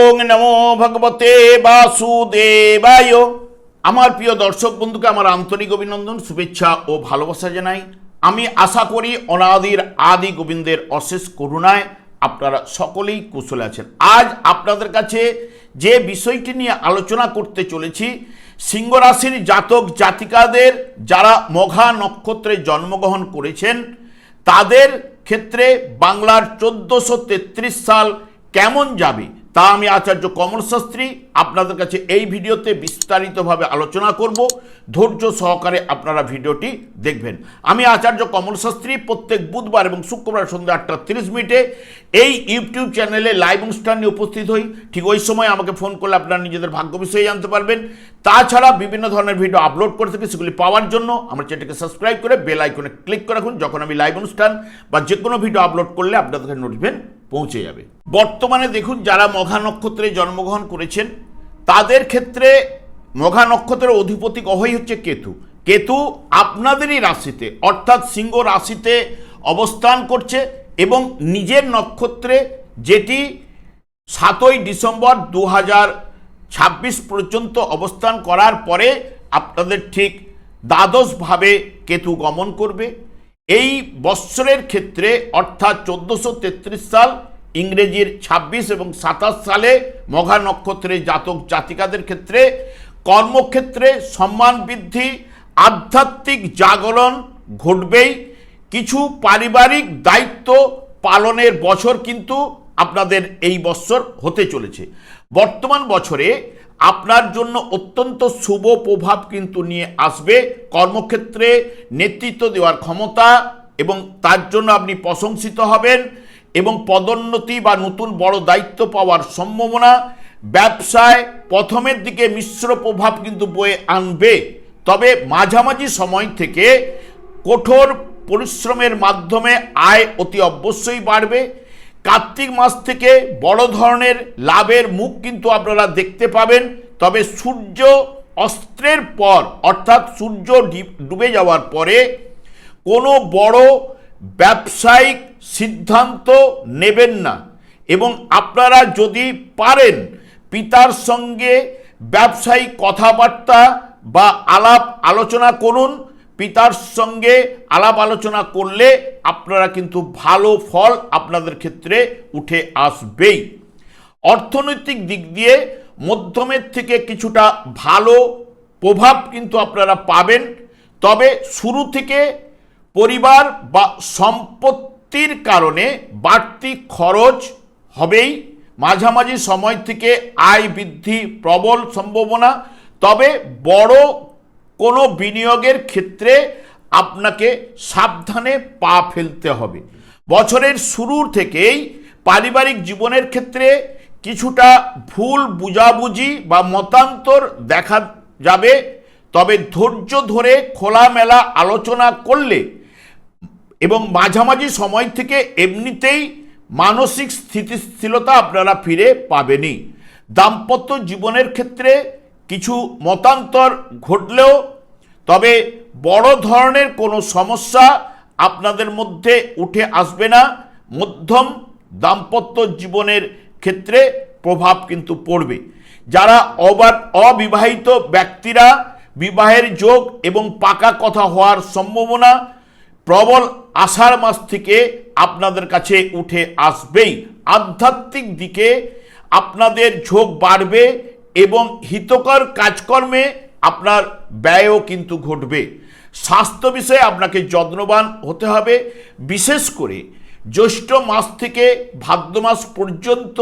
ওং নমো ভগবতে বাসুদেবায়। আমার প্রিয় দর্শক বন্ধুকে আমার আন্তরিক অভিনন্দন, শুভেচ্ছা ও ভালোবাসা জানাই। আমি আশা করি অনাদির আদি গোবিন্দের অশেষ করুণায় আপনারা সকলেই কুশলে আছেন। আজ আপনাদের কাছে যে বিষয়টি নিয়ে আলোচনা করতে চলেছি, সিংহ রাশির জাতক জাতিকাদের যারা মঘা নক্ষত্রে জন্মগ্রহণ করেছেন তাদের ক্ষেত্রে বাংলার 1433 সাল কেমন যাবে তা আমি আচার্য কমল শাস্ত্রী আপনাদের কাছে এই ভিডিওতে বিস্তারিতভাবে আলোচনা করব। ধৈর্য সহকারে আপনারা ভিডিওটি দেখবেন। আমি আচার্য কমল শাস্ত্রী প্রত্যেক বুধবার এবং শুক্রবার সন্ধ্যা 8:30 এই ইউটিউব চ্যানেলে লাইভ অনুষ্ঠান নিয়ে উপস্থিত হই। ঠিক ওই সময় আমাকে ফোন করলে আপনারা নিজেদের ভাগ্য বিষয়ে জানতে পারবেন। তাছাড়া বিভিন্ন ধরনের ভিডিও আপলোড করে থাকি, সেগুলি পাওয়ার জন্য আমার চ্যানেলকে সাবস্ক্রাইব করে বেল আইকনে ক্লিক করে রাখুন। যখন আমি লাইভ অনুষ্ঠান বা যে কোনো ভিডিও আপলোড করলে আপনাদের নোটিফিকেশন পৌঁছে যাবে। বর্তমানে দেখুন, যারা মঘা নক্ষত্রে জন্মগ্রহণ করেছেন তাদের ক্ষেত্রে মঘা নক্ষত্রের অধিপতি গ্রহই হচ্ছে কেতু। কেতু আপনাদেরই রাশিতে অর্থাৎ সিংহ রাশিতে অবস্থান করছে এবং নিজের নক্ষত্রে, যেটি 7ই ডিসেম্বর 2026 পর্যন্ত অবস্থান করার পরে আপনাদের ঠিক দ্বাদশভাবে কেতু গমন করবে। এই বৎসরের ক্ষেত্রে অর্থাৎ 1433 সাল, ইংরেজির 26 এবং 27 সালে মঘা নক্ষত্রে জাতক জাতিকাদের ক্ষেত্রে কর্মক্ষেত্রে সম্মান বৃদ্ধি, আধ্যাত্মিক জাগরণ ঘটবেই। কিছু পারিবারিক দায়িত্ব পালনের বছর কিন্তু আপনাদের এই বৎসর হতে চলেছে। বর্তমান বছরে আপনার জন্য অত্যন্ত শুভ প্রভাব কিন্তু নিয়ে আসবে। কর্মক্ষেত্রে নেতৃত্ব দেওয়ার ক্ষমতা এবং তার জন্য আপনি প্রশংসিত হবেন এবং পদোন্নতি বা নতুন বড় দায়িত্ব পাওয়ার সম্ভাবনা। ব্যবসায় প্রথমের দিকে মিশ্র প্রভাব কিন্তু বয়ে আনবে, তবে মাঝামাঝি সময় থেকে কঠোর পরিশ্রমের মাধ্যমে আয় অতি অবশ্যই বাড়বে। কার্তিক মাস থেকে বড় ধরনের লাভের মুখ কিন্তু আপনারা দেখতে পাবেন, তবে সূর্য অস্ত্রের পর অর্থাৎ সূর্য ডুবে যাওয়ার পরে কোনো বড় ব্যবসায়িক সিদ্ধান্ত নেবেন না এবং আপনারা যদি পারেন পিতার সঙ্গে ব্যবসায়িক কথাবার্তা বা আলাপ আলোচনা করুন। পিতার সঙ্গে আলাপ আলোচনা করলে আপনারা কিন্তু ভালো ফল আপনাদের ক্ষেত্রে উঠে আসবেই। অর্থনৈতিক দিক দিয়ে মধ্যমের থেকে কিছুটা ভালো প্রভাব কিন্তু আপনারা পাবেন, তবে শুরু থেকে পরিবার বা সম্পত্তির কারণে বাড়তি খরচ হবেই। মাঝামাঝি সময় থেকে আয় বৃদ্ধি প্রবল সম্ভাবনা, তবে বড় কোনো বিনিয়োগের ক্ষেত্রে আপনাকে সাবধানে পা ফেলতে হবে। বছরের শুরুর থেকেই পারিবারিক জীবনের ক্ষেত্রে কিছুটা ভুল বুঝাবুঝি বা মতান্তর দেখা যাবে, তবে ধৈর্য ধরে খোলামেলা আলোচনা করলে এবং মাঝামাঝি সময় থেকে এমনিতেই মানসিক স্থিতিশীলতা আপনারা ফিরে পাবেনই। দাম্পত্য জীবনের ক্ষেত্রে কিছু মতান্তর ঘটলেও তবে বড় ধরনের কোনো সমস্যা আপনাদের মধ্যে উঠে আসবে না। মধ্যম দাম্পত্য জীবনের ক্ষেত্রে প্রভাব কিন্তু পড়বে। যারা অবিবাহিত ব্যক্তিরা বিবাহের যোগ এবং পাকা কথা হওয়ার সম্ভাবনা প্রবল আষাঢ় মাস থেকে আপনাদের কাছে উঠে আসবেই। আধ্যাত্মিক দিকে আপনাদের ঝোঁক বাড়বে এবং হিতকর কাজকর্মে আপনার ব্যয়ও কিন্তু ঘটবে। স্বাস্থ্য বিষয়ে আপনাকে যত্নবান হতে হবে। বিশেষ করে জ্যৈষ্ঠ মাস থেকে ভাদ্র মাস পর্যন্ত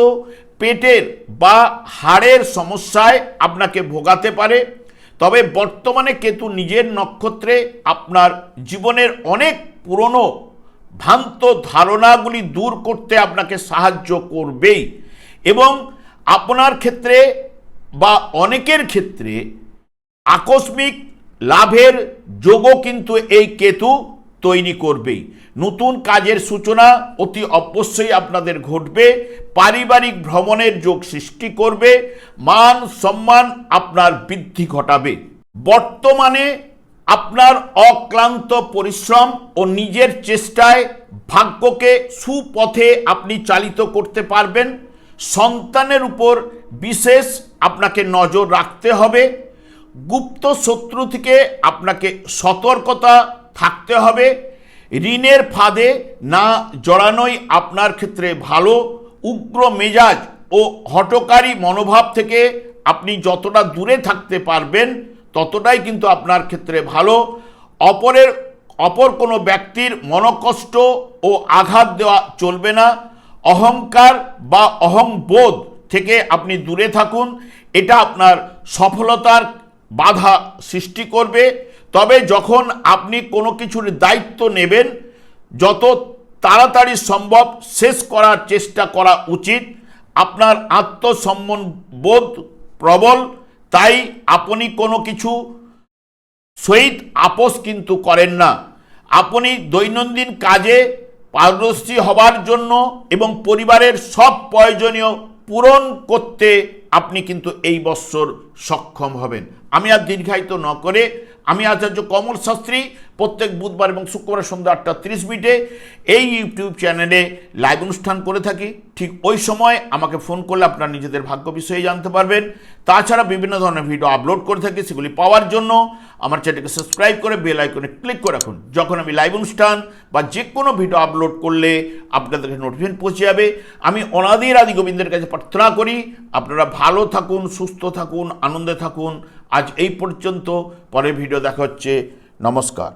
পেটের বা হাড়ের সমস্যায় আপনাকে ভোগাতে পারে, তবে বর্তমানে কেতু নিজের নক্ষত্রে আপনার জীবনের অনেক পুরনো ভ্রান্ত ধারণাগুলি দূর করতে আপনাকে সাহায্য করবেই এবং আপনার ক্ষেত্রে বা অনেকের ক্ষেত্রে আকস্মিক লাভের যোগও কিন্তু এই কেতু তৈরি করবেই। নতুন কাজের সূচনা অতি অবশ্যই আপনাদের ঘটবে। পারিবারিক ভ্রমণের যোগ সৃষ্টি করবে। মান সম্মান আপনার বৃদ্ধি ঘটাবে। বর্তমানে আপনার অক্লান্ত পরিশ্রম ও নিজের চেষ্টায় ভাগ্যকে সুপথে আপনি চালিত করতে পারবেন। সন্তানের উপর বিশেষ আপনাকে নজর রাখতে হবে। গুপ্ত শত্রু থেকে আপনাকে সতর্কতা থাকতে হবে। ঋণের ফাঁদে না জড়ানোই আপনার ক্ষেত্রে ভালো। উগ্র মেজাজ ও হঠকারী মনোভাব থেকে আপনি যতটা দূরে থাকতে পারবেন ততটাই কিন্তু আপনার ক্ষেত্রে ভালো। অপর কোনো ব্যক্তির মনকষ্ট ও আঘাত দেওয়া চলবে না। অহংকার বা অহংবোধ থেকে আপনি দূরে থাকুন, এটা আপনার সফলতার বাধা সৃষ্টি করবে। তবে যখন আপনি কোনো কিছুর দায়িত্ব নেবেন যত তাড়াতাড়ি সম্ভব শেষ করার চেষ্টা করা উচিত। আপনার আত্মসম্মান বোধ প্রবল, তাই আপনি কোনো কিছু সহিত আপোষ কিন্তু করেন না। আপনি দৈনন্দিন কাজে পারদর্শী হবার জন্য এবং পরিবারের সব প্রয়োজনীয় পূরণ করতে আপনি কিন্তু এই বৎসর সক্ষম হবেন। আমি আর দীর্ঘায়িত ন করে, আমি আচার্য কমল শাস্ত্রী প্রত্যেক বুধবার এবং শুক্রবার সন্ধ্যা 8:30 এই ইউটিউব চ্যানেলে লাইভ অনুষ্ঠান করে থাকি। ঠিক ওই সময় আমাকে ফোন করলে আপনারা নিজেদের ভাগ্য বিষয়ে জানতে পারবেন। তাছাড়া বিভিন্ন ধরনের ভিডিও আপলোড করে থাকি, সেগুলি পাওয়ার জন্য আমার চ্যানেলকে সাবস্ক্রাইব করে বেল আইকনে ক্লিক করে রাখুন। যখন আমি লাইভ অনুষ্ঠান বা যে কোনো ভিডিও আপলোড করলে আপনাদেরকে নোটিফিকেশন পৌঁছে যাবে। আমি অনাদির আদি গোবিন্দের কাছে প্রার্থনা করি আপনারা ভালো থাকুন, সুস্থ থাকুন, আনন্দে থাকুন। আজ এই পর্যন্ত, পরের ভিডিও দেখা হচ্ছে। নমস্কার।